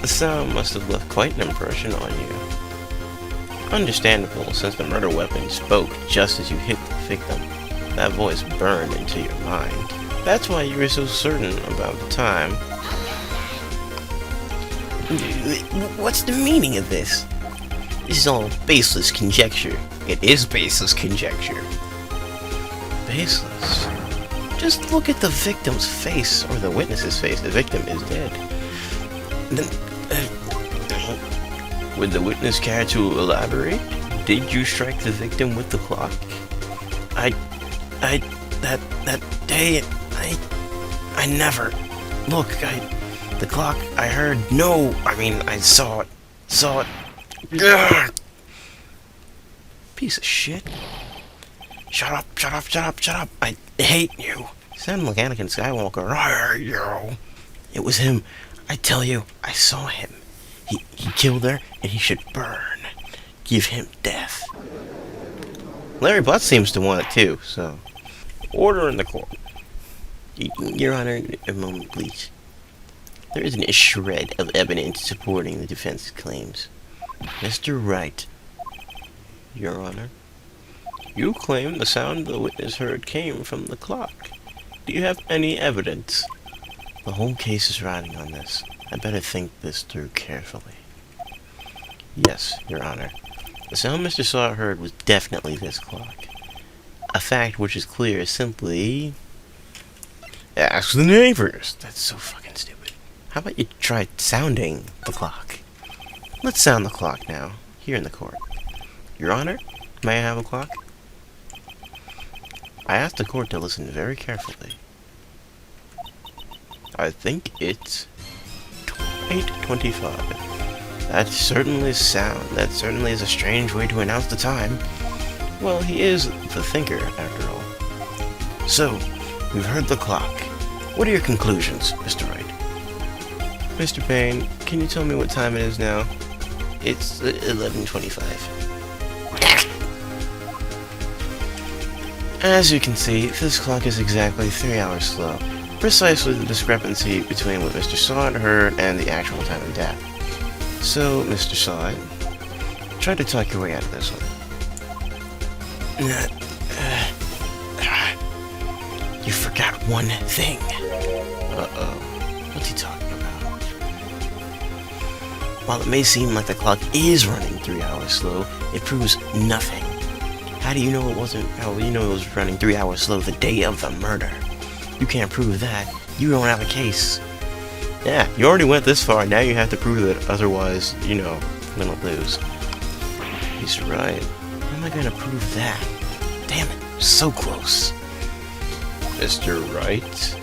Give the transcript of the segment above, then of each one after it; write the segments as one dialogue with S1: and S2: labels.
S1: The sound must have left quite an impression on you. Understandable, since the murder weapon spoke just as you hit the victim. That voice burned into your mind. That's why you were so certain about the time. What's the meaning of this? This is all baseless conjecture. It is baseless conjecture. Baseless? Just look at the victim's face, or the witness's face. The victim is dead. Then, would the witness care to elaborate? Did you strike the victim with the clock? That day, I never. Look, the clock, I heard, I saw it. Ugh. Piece of shit. Shut up. I hate you. Sound like Anakin Skywalker. I hate you. It was him. I tell you, I saw him. He killed her, and he should burn. Give him death. Larry Butts seems to want it too, so. Order in the court. Your Honor, a moment, please. There isn't a shred of evidence supporting the defense's claims. Mr. Wright. Your Honor. You claim the sound the witness heard came from the clock. Do you have any evidence? The whole case is riding on this. I better think this through carefully. Yes, Your Honor. The sound Mr. Saw heard was definitely this clock. A fact which is clear simply... Ask the neighbors! That's so fucking stupid. How about you try sounding the clock? Let's sound the clock now, here in the court. Your Honor, may I have a clock? I asked the court to listen very carefully. I think it's 8:25. That certainly is a strange way to announce the time. Well, he is the thinker, after all. So, we've heard the clock. What are your conclusions, Mr. Wright? Mr. Payne, can you tell me what time it is now? It's 11:25. As you can see, this clock is exactly 3 hours slow. Precisely the discrepancy between what Mr. Sod heard and the actual time of death. So, Mr. Sod, try to talk your way out of this one. You forgot one thing. Uh-oh. What's he talking about? While it may seem like the clock is running 3 hours slow, it proves nothing. How do you know it was running 3 hours slow the day of the murder? You can't prove that. You don't have a case. Yeah, you already went this far, now you have to prove it, otherwise, you're gonna lose. He's right. How am I gonna prove that? Damn it, so close. Mr. Wright,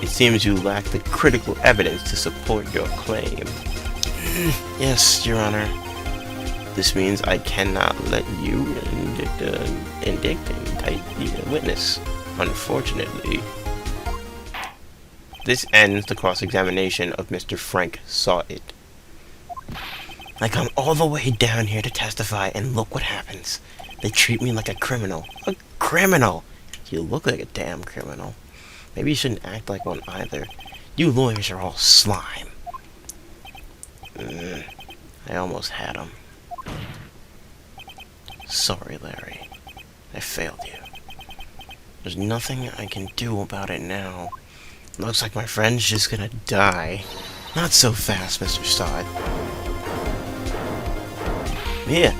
S1: it seems you lack the critical evidence to support your claim. Yes, Your Honor. This means I cannot let you indict the witness. Unfortunately. This ends the cross-examination of Mr. Frank Saw It. I come all the way down here to testify, and look what happens. They treat me like a criminal. A criminal! You look like a damn criminal. Maybe you shouldn't act like one either. You lawyers are all slime. I almost had him. Sorry, Larry. I failed you. There's nothing I can do about it now. Looks like my friend's just gonna die. Not so fast, Mr. Sod. Yeah,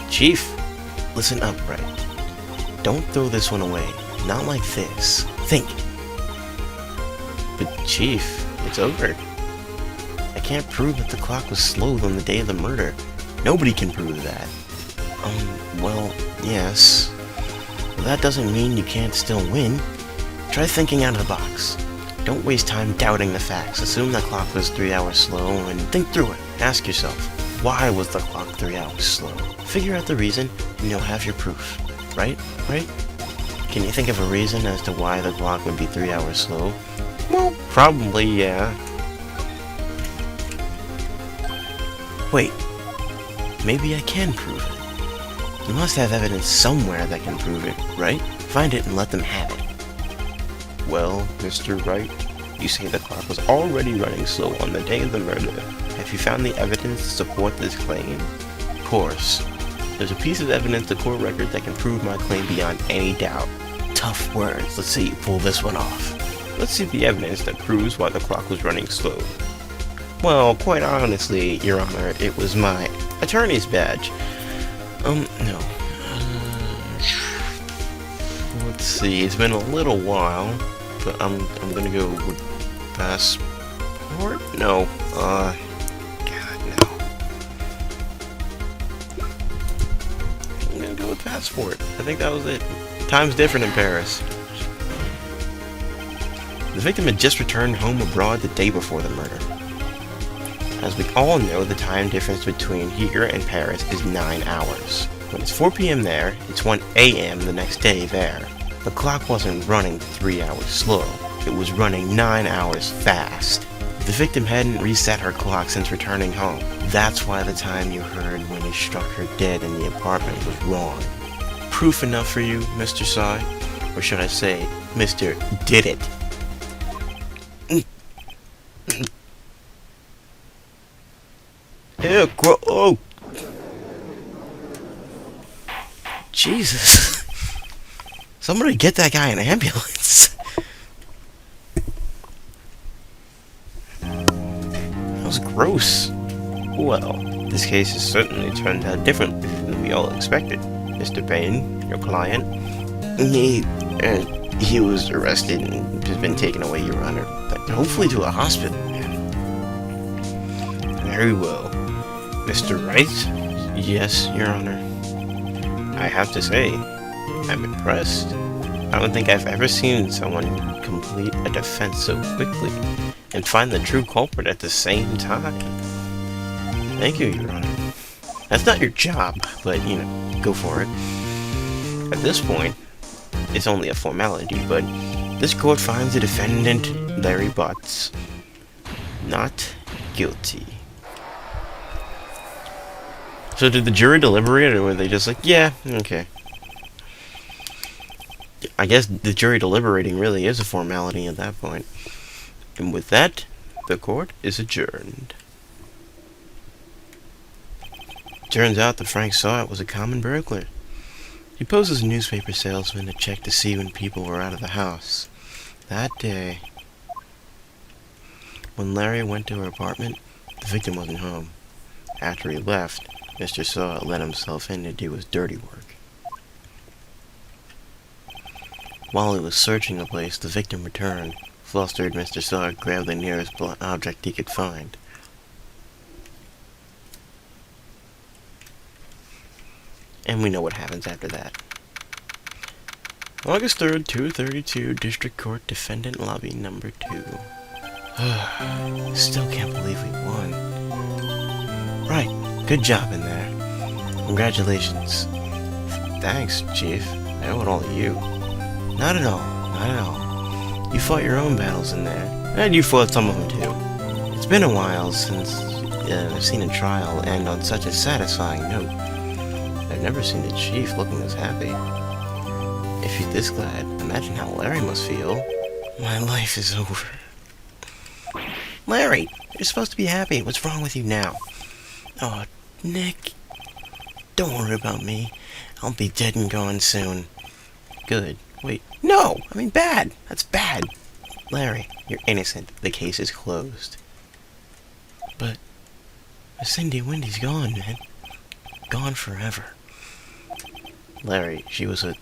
S1: Chief. Listen up, Wright. Don't throw this one away. Not like this. Think. But Chief, it's over. I can't prove that the clock was slow on the day of the murder. Nobody can prove that. Well, yes. But that doesn't mean you can't still win. Try thinking out of the box. Don't waste time doubting the facts. Assume the clock was 3 hours slow and think through it. Ask yourself, why was the clock 3 hours slow? Figure out the reason and you'll have your proof. Right? Right? Can you think of a reason as to why the clock would be 3 hours slow? Well, probably, yeah. Wait. Maybe I can prove it. You must have evidence somewhere that can prove it, right? Find it and let them have it. Well, Mr. Wright, you say the clock was already running slow on the day of the murder, Have you found the evidence to support this claim? Of course. There's a piece of evidence in the court record that can prove my claim beyond any doubt. Tough words. Let's see you pull this one off. Let's see the evidence that proves why the clock was running slow. Well, quite honestly, Your Honor, it was my attorney's badge. No. Let's see, it's been a little while, but I'm gonna go with passport? No, God, no. I'm gonna go with passport. I think that was it. Time's different in Paris. The victim had just returned home abroad the day before the murder. As we all know, the time difference between here and Paris is 9 hours. When it's 4 p.m. there, it's 1 a.m. the next day there. The clock wasn't running 3 hours slow, it was running 9 hours fast. The victim hadn't reset her clock since returning home. That's why the time you heard when he struck her dead in the apartment was wrong. Proof enough for you, Mr. Sai? Or should I say, Mr. Did It? Yeah, oh! Jesus. Somebody get that guy an ambulance. That was gross. Well, this case has certainly turned out differently than we all expected. Mr. Payne, your client, he was arrested and has been taken away, Your Honor. Hopefully to a hospital. Very well. Mr. Wright? Yes, Your Honor. I have to say, I'm impressed. I don't think I've ever seen someone complete a defense so quickly and find the true culprit at the same time. Thank you, Your Honor. That's not your job, but, go for it. At this point, it's only a formality, but this court finds the defendant, Larry Butts, not guilty. So did the jury deliberate, or were they just like, yeah, okay. I guess the jury deliberating really is a formality at that point. And with that, the court is adjourned. Turns out that Frank saw it was a common burglar. He posed as a newspaper salesman to check to see when people were out of the house. That day, when Larry went to her apartment, the victim wasn't home. After he left, Mr. Saw let himself in to do his dirty work. While he was searching the place, the victim returned. Flustered, Mr. Saw grabbed the nearest blunt object he could find. And we know what happens after that. August 3rd, 2:32, District Court, Defendant Lobby Number 2. Still can't believe we won. Right, good job in there. Congratulations. Thanks, Chief. I owe it all to you. Not at all, not at all. You fought your own battles in there, and you fought some of them too. It's been a while since I've seen a trial end on such a satisfying note. I've never seen the Chief looking this happy. If you're this glad, imagine how Larry must feel. My life is over. Larry, you're supposed to be happy. What's wrong with you now? Oh, Nick. Don't worry about me. I'll be dead and gone soon. Good. Wait. No! I mean bad. That's bad. Larry, you're innocent. The case is closed. But Cindy Wendy's gone, man. Gone forever. Larry, she was a...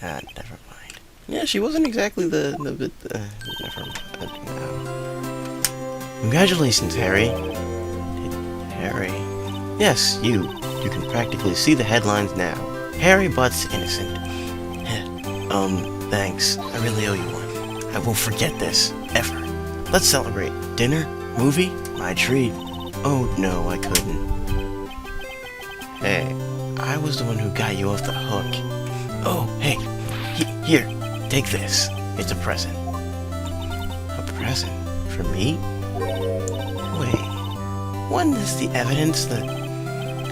S1: never mind. Yeah, she wasn't exactly never mind. Congratulations, Harry. Harry? Yes, you. You can practically see the headlines now. Harry Butts innocent. Thanks. I really owe you one. I won't forget this, ever. Let's celebrate. Dinner? Movie? My treat. Oh, no, I couldn't. Hey, I was the one who got you off the hook. Oh, hey, here, take this. It's a present. A present? For me? Wait, wasn't this the evidence that...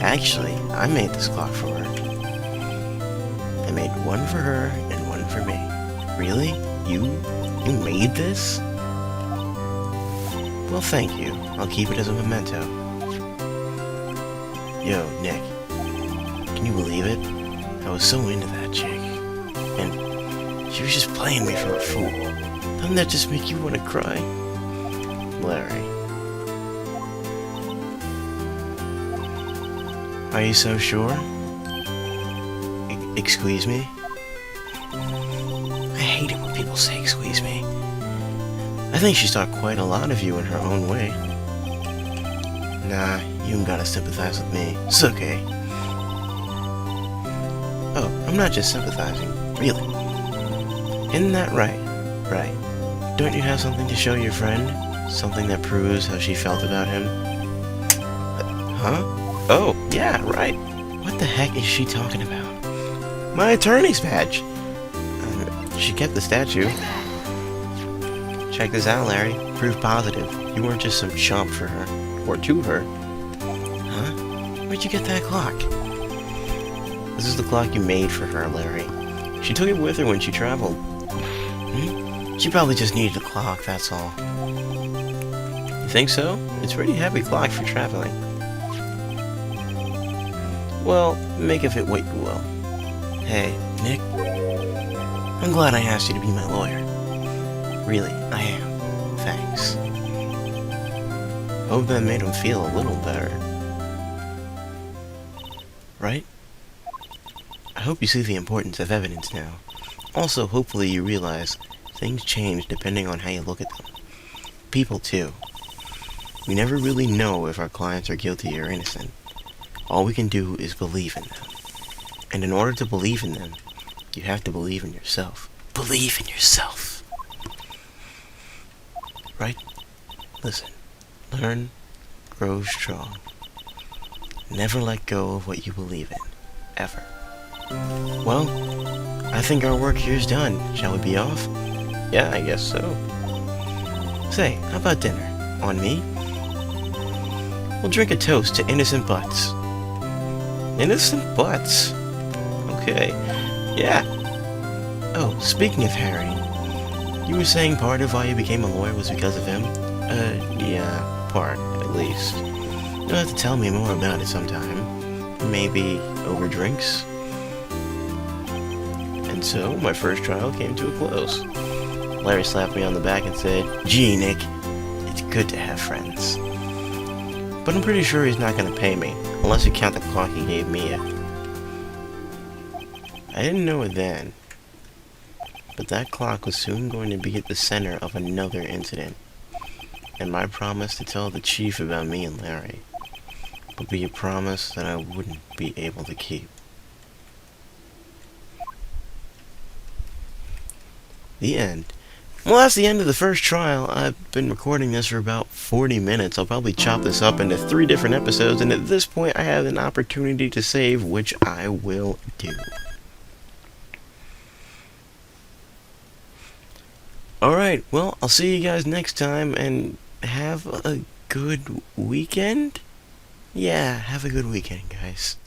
S1: Actually, I made this clock for her. I made one for her and one for me. Really? You made this? Well, thank you. I'll keep it as a memento. Yo, Nick. Can you believe it? I was so into that chick. And she was just playing me for a fool. Doesn't that just make you want to cry? Larry. Are you so sure? Excuse me? I hate it when people say excuse me. I think she's thought quite a lot of you in her own way. Nah, you don't gotta sympathize with me. It's okay. Oh, I'm not just sympathizing. Really. Isn't that right? Right. Don't you have something to show your friend? Something that proves how she felt about him? Huh? Oh, yeah, right. What the heck is she talking about? My attorney's badge! She kept the statue. Check this out, Larry. Proof positive. You weren't just some chump for her. Or to her. Huh? Where'd you get that clock? This is the clock you made for her, Larry. She took it with her when she traveled. She probably just needed a clock, that's all. You think so? It's a pretty heavy clock for traveling. Well, make of it what you will. Hey, Nick. I'm glad I asked you to be my lawyer. Really, I am. Thanks. Hope that made him feel a little better. Right? I hope you see the importance of evidence now. Also, hopefully you realize things change depending on how you look at them. People, too. We never really know if our clients are guilty or innocent. All we can do is believe in them. And in order to believe in them, you have to believe in yourself. Believe in yourself. Right? Listen. Learn. Grow strong. Never let go of what you believe in. Ever. Well, I think our work here is done. Shall we be off? Yeah, I guess so. Say, how about dinner? On me? We'll drink a toast to innocent butts. Innocent butts? Okay. Yeah. Oh, speaking of Harry, you were saying part of why you became a lawyer was because of him? Yeah, part, at least. You'll have to tell me more about it sometime. Maybe over drinks? And so, my first trial came to a close. Larry slapped me on the back and said, "Gee, Nick, it's good to have friends." But I'm pretty sure he's not going to pay me, unless you count the clock he gave me. I didn't know it then, but that clock was soon going to be at the center of another incident, and my promise to tell the chief about me and Larry would be a promise that I wouldn't be able to keep. The end. Well, that's the end of the first trial. I've been recording this for about 40 minutes. I'll probably chop this up into 3 different episodes, and at this point I have an opportunity to save, which I will do. Alright, well, I'll see you guys next time, and have a good weekend? Yeah, have a good weekend, guys.